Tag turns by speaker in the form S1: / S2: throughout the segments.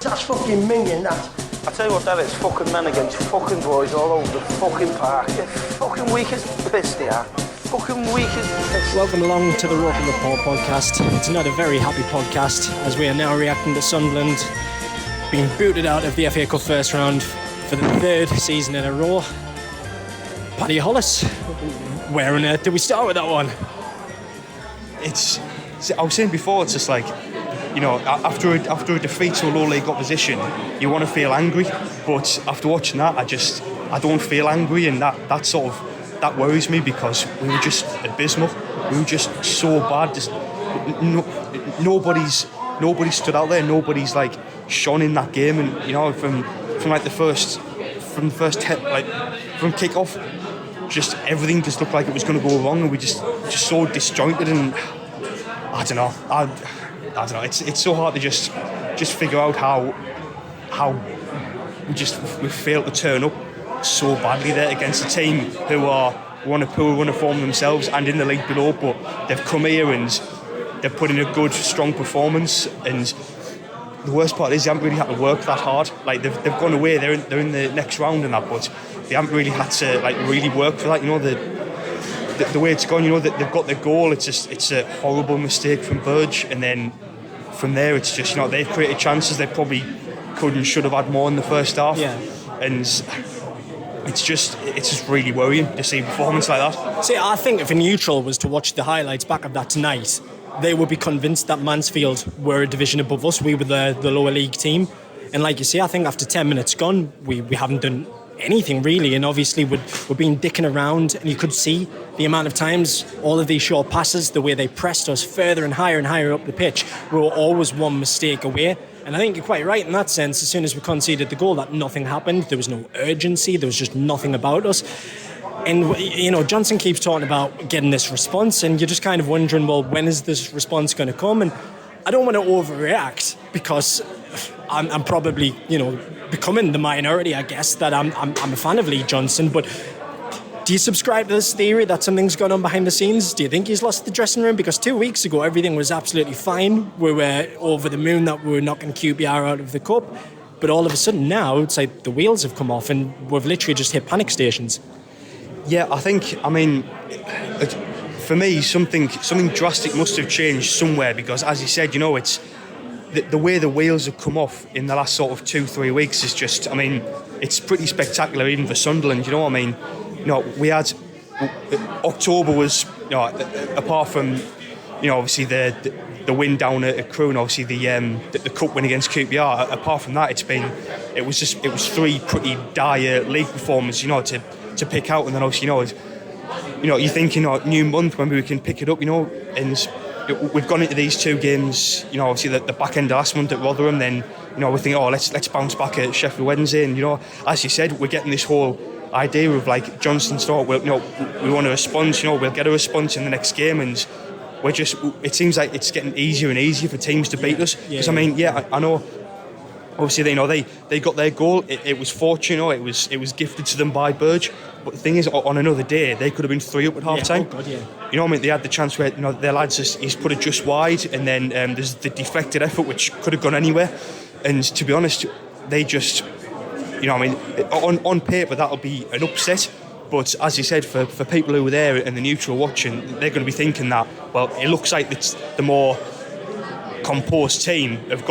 S1: That's fucking Mingin, that.
S2: I tell you what that is, fucking men against fucking boys all over the fucking park. They're fucking weak as piss, they are. Fucking weak as piss.
S3: Welcome along to the ROKER Report podcast. It's not a very happy podcast, as we are now reacting to Sunderland being booted out of the FA Cup first round for the third season in a row. Paddy Hollis, where on earth did we start with that one?
S4: I was saying before, it's just like, you know, after a defeat to a low league opposition, you want to feel angry, but after watching that, I don't feel angry, and that worries me, because we were just abysmal. We were just so bad. Just nobody stood out there. Nobody's like shone in that game, and you know, from kick-off, just everything just looked like it was going to go wrong, and we just so disjointed, and I don't know. I don't know. It's so hard to just figure out how we failed to turn up so badly there against a team who want to form themselves and in the league below, but they've come here and they've put in a good, strong performance. And the worst part is they haven't really had to work that hard. Like they've gone away. They're in the next round and that, but they haven't really had to like really work for that. You know, the way it's gone. You know, that they've got their goal. It's a horrible mistake from Burge, and then from there it's just, you know, they've created chances they probably could and should have had more in the first half.
S3: Yeah.
S4: And it's just really worrying to see a performance like that.
S3: See, I think if a neutral was to watch the highlights back of that tonight, they would be convinced that Mansfield were a division above us. We were the lower league team. And like you say, I think after 10 minutes gone, we haven't done anything really. And obviously we're being dicking around, and you could see the amount of times all of these short passes, the way they pressed us further and higher up the pitch, we were always one mistake away. And I think you're quite right in that sense. As soon as we conceded the goal, that nothing happened. There was no urgency. There was just nothing about us. And, you know, Johnson keeps talking about getting this response, and you're just kind of wondering, well, when is this response going to come? And I don't want to overreact, because I'm probably, you know, becoming the minority, I guess, that I'm a fan of Lee Johnson. But do you subscribe to this theory that something's going on behind the scenes? Do you think he's lost the dressing room? Because 2 weeks ago, everything was absolutely fine. We were over the moon that we were knocking QPR out of the cup. But all of a sudden now, it's like the wheels have come off, and we've literally just hit panic stations.
S4: Yeah, I mean, for me, something drastic must have changed somewhere, because, as you said, you know, it's the way the wheels have come off in the last sort of 2-3 weeks is just, I mean, it's pretty spectacular even for Sunderland. You know what I mean? You know, we had October was, you know, apart from, you know, obviously the win down at Crewe, and obviously the cup win against QPR. Apart from that, it was three pretty dire league performances, you know, to pick out. And then obviously, you know, you're thinking, new month, maybe we can pick it up, you know. And we've gone into these two games, you know, obviously the back end of last month at Rotherham, then, you know, we think, let's bounce back at Sheffield Wednesday. And, you know, as you said, we're getting this whole idea of like Johnson's thought, well, you know, we want a response, you know, we'll get a response in the next game, and it seems like it's getting easier and easier for teams to beat us. Because I mean, I know, obviously, you know, they got their goal. It was fortunate, you know, it was gifted to them by Burge. But the thing is, on another day, they could have been 3 up at half time.
S3: Oh God, yeah.
S4: You know what I mean? They had the chance where, you know, their lads he's put it just wide, and then there's the deflected effort which could have gone anywhere. And to be honest, they just, you know, I mean, on paper that'll be an upset. But as you said, for people who were there and the neutral watching, they're going to be thinking that, well, it looks like it's the more composed team have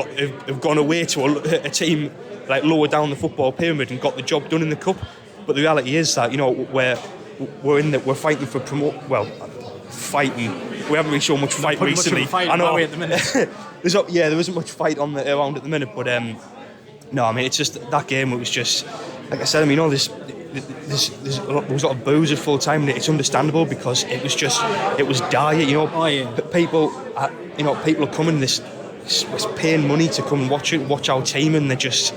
S4: gone away to a team like lower down the football pyramid and got the job done in the cup. But the reality is that, you know, we're fighting for fighting. We haven't really shown much fight recently.
S3: I know. At the minute.
S4: There isn't much fight around at the minute. But no, I mean, it's just that game. It was just, like I said, I mean, you know, there was a lot of booze at full time, and it's understandable, because it was dire. You know, people are coming this paying money to come and watch our team, and they're just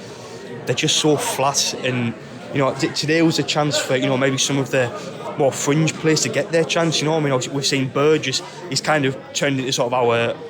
S4: so flat. And you know, today was a chance for, you know, maybe some of the more fringe players to get their chance. You know, I mean, we've seen Burgess, he's kind of turned into sort of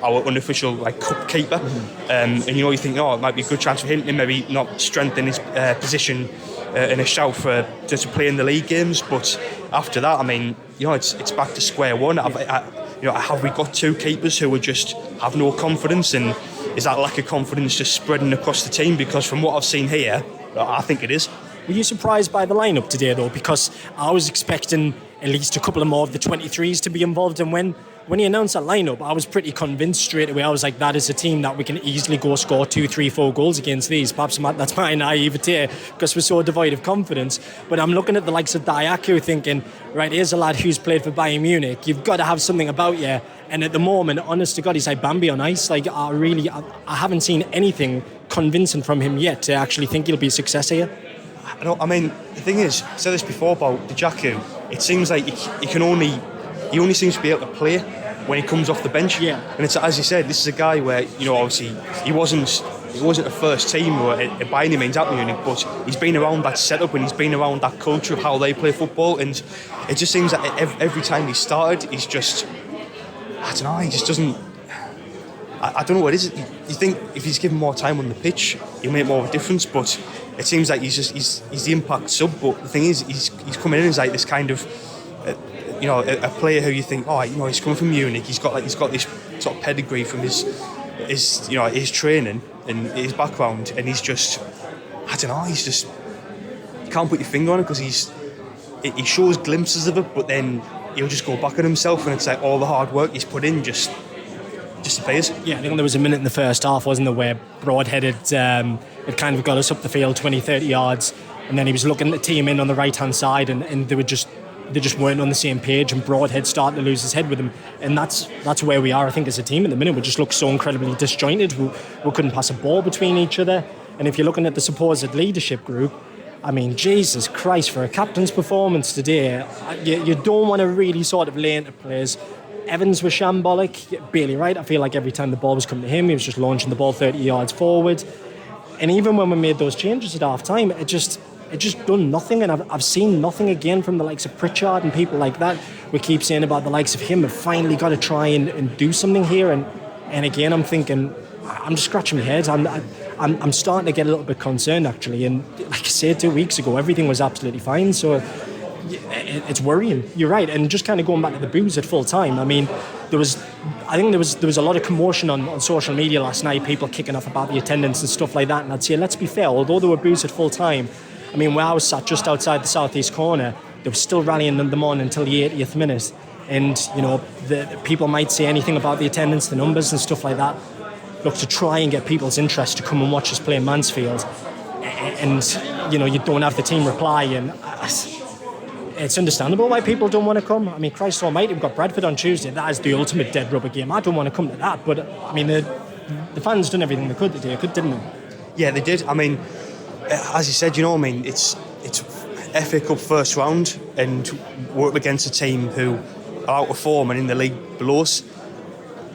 S4: our unofficial like cup keeper. And you know, you think, it might be a good chance for him to maybe not strengthen his position in a shout for to play in the league games. But after that, I mean, you know, it's back to square one. You know, have we got two keepers who just have no confidence? And is that lack of confidence just spreading across the team? Because from what I've seen here, I think it is.
S3: Were you surprised by the lineup today, though? Because I was expecting at least a couple of more of the 23s to be involved, and when he announced that lineup, I was pretty convinced straight away. I was like, that is a team that we can easily go score 2, 3, 4 goals against these. Perhaps that's my naivete because we're so devoid of confidence. But I'm looking at the likes of Diaku thinking, right, here's a lad who's played for Bayern Munich. You've got to have something about you. And at the moment, honest to God, he's like Bambi on ice. Like, I haven't seen anything convincing from him yet to actually think he'll be a success here.
S4: I mean, the thing is, I said this before about Diaku. It seems like he only seems to be able to play when he comes off the bench.
S3: Yeah.
S4: And it's, as you said, this is a guy where, obviously he wasn't a first team or by any means at Munich, but he's been around that setup and he's been around that culture of how they play football, and it just seems that every time he started, he's just, I don't know, he just doesn't, I don't know what it is. You think if he's given more time on the pitch, he'll make more of a difference, but it seems like he's the impact sub. But the thing is, he's coming in as like this kind of, a player who you think, he's coming from Munich. He's got this sort of pedigree from his training and his background, and he's just, I don't know, he's just, you can't put your finger on it because he shows glimpses of it, but then he'll just go back on himself, and it's like all the hard work he's put in just appears.
S3: Yeah, I think there was a minute in the first half, wasn't there, where Broadhead had kind of got us up the field 20, 30 yards, and then he was looking at the team in on the right-hand side, and they just weren't on the same page, and Broadhead started to lose his head with him, and that's where we are, I think, as a team at the minute. We just look so incredibly disjointed. We couldn't pass a ball between each other, and if you're looking at the supposed leadership group, I mean, Jesus Christ, for a captain's performance today, you don't want to really sort of lay into players. Evans was shambolic, Bailey Wright, I feel like every time the ball was coming to him, he was just launching the ball 30 yards forward. And even when we made those changes at half time, it just done nothing. And I've seen nothing again from the likes of Pritchard and people like that. We keep saying about the likes of him, have finally got to try and do something here. And again, I'm thinking, I'm just scratching my head. I'm starting to get a little bit concerned, actually. And like I said 2 weeks ago, everything was absolutely fine. So it's worrying. You're right. And just kind of going back to the booze at full time. I mean, there was a lot of commotion on social media last night, people kicking off about the attendance and stuff like that. And I'd say, let's be fair, although there were booze at full time, I mean, where I was sat just outside the southeast corner, they were still rallying them on until the 80th minute. And, the people might say anything about the attendance, the numbers and stuff like that. Look, to try and get people's interest to come and watch us play in Mansfield. And, you don't have the team reply. And it's understandable why people don't want to come. I mean, Christ almighty, we've got Bradford on Tuesday. That is the ultimate dead rubber game. I don't want to come to that. But, I mean, the fans done everything they could today, didn't they?
S4: Yeah, they did. I mean, as you said, it's FA Cup first round, and we're up against a team who are out of form and in the league below us.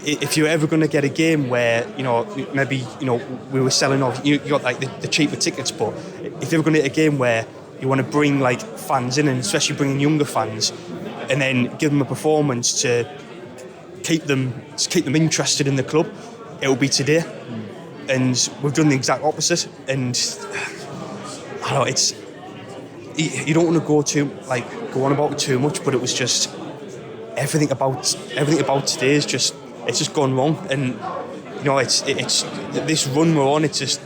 S4: If you're ever going to get a game where, maybe, we were selling off, you got like the cheaper tickets, but if you're going to get a game where you want to bring like fans in, and especially bringing younger fans, and then give them a performance to keep them interested in the club, it'll be today. And we've done the exact opposite. And I don't know, you don't want to go on about it too much, but it was just everything about today is just, it's just gone wrong. And it's this run we're on, it's just,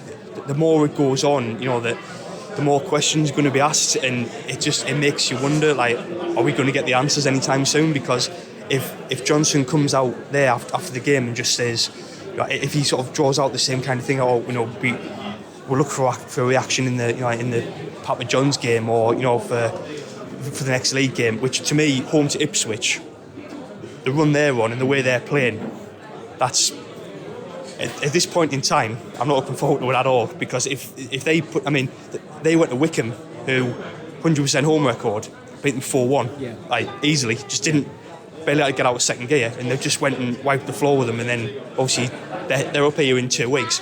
S4: the more it goes on, the more questions are going to be asked, and it makes you wonder, like, are we going to get the answers anytime soon? Because if Johnson comes out there after the game and just says, if he sort of draws out the same kind of thing, we'll look for a reaction in the Papa John's game, or for the next league game, which to me, home to Ipswich, the run they're on and the way they're playing, that's, at this point in time, I'm not looking forward to it at all. Because if they put, I mean, they went to Wickham, who 100% home record, beat them 4-1, like easily, just didn't barely get out of second gear, and they just went and wiped the floor with them. And then obviously they're up here in 2 weeks.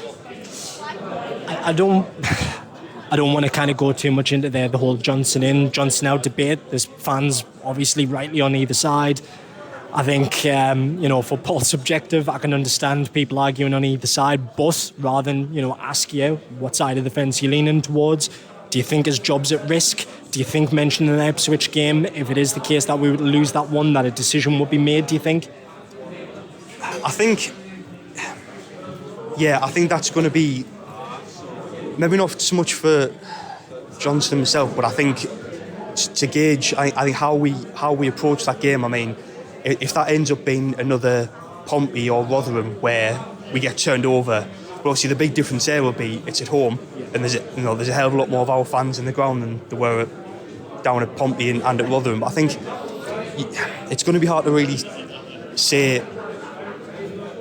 S3: I don't want to kind of go too much into the whole Johnson in, Johnson out debate. There's fans obviously rightly on either side. I think, football's subjective. I can understand people arguing on either side, but rather than, ask you what side of the fence you're leaning towards, do you think his job's at risk? Do you think mentioning the Ipswich game, if it is the case that we would lose that one, that a decision would be made, do you think?
S4: I think, yeah, I think that's going to be maybe not so much for Johnson himself, but I think to gauge, I think how we approach that game. I mean, if that ends up being another Pompey or Rotherham where we get turned over, but obviously the big difference there will be it's at home, and there's a hell of a lot more of our fans in the ground than there were down at Pompey and at Rotherham. I think it's going to be hard to really say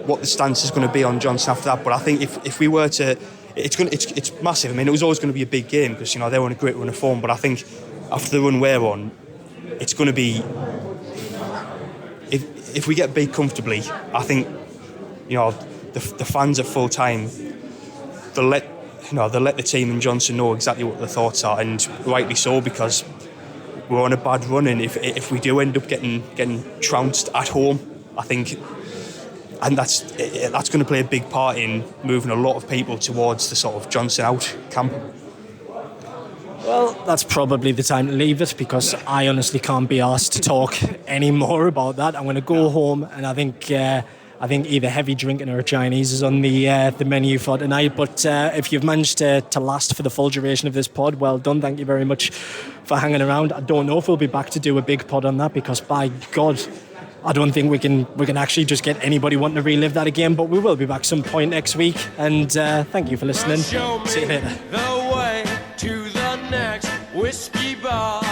S4: what the stance is going to be on Johnson after that. But I think if we were to, it's massive. I mean, it was always going to be a big game because they were on a great run of form. But I think after the run we're on, it's going to be, if we get beat comfortably, I think the fans at full time, they'll let the team and Johnson know exactly what their thoughts are, and rightly so, because we're on a bad run, and if we do end up getting trounced at home, I think, and that's going to play a big part in moving a lot of people towards the sort of Johnson out camp.
S3: Well, that's probably the time to leave it, because I honestly can't be asked to talk any more about that. I'm going to go home, and I think either heavy drinking or Chinese is on the menu for tonight. But if you've managed to last for the full duration of this pod, well done. Thank you very much for hanging around. I don't know if we'll be back to do a big pod on that, because by God, I don't think we can actually just get anybody wanting to relive that again. But we will be back some point next week. And thank you for listening. See you later.
S5: The way to the next whiskey bar.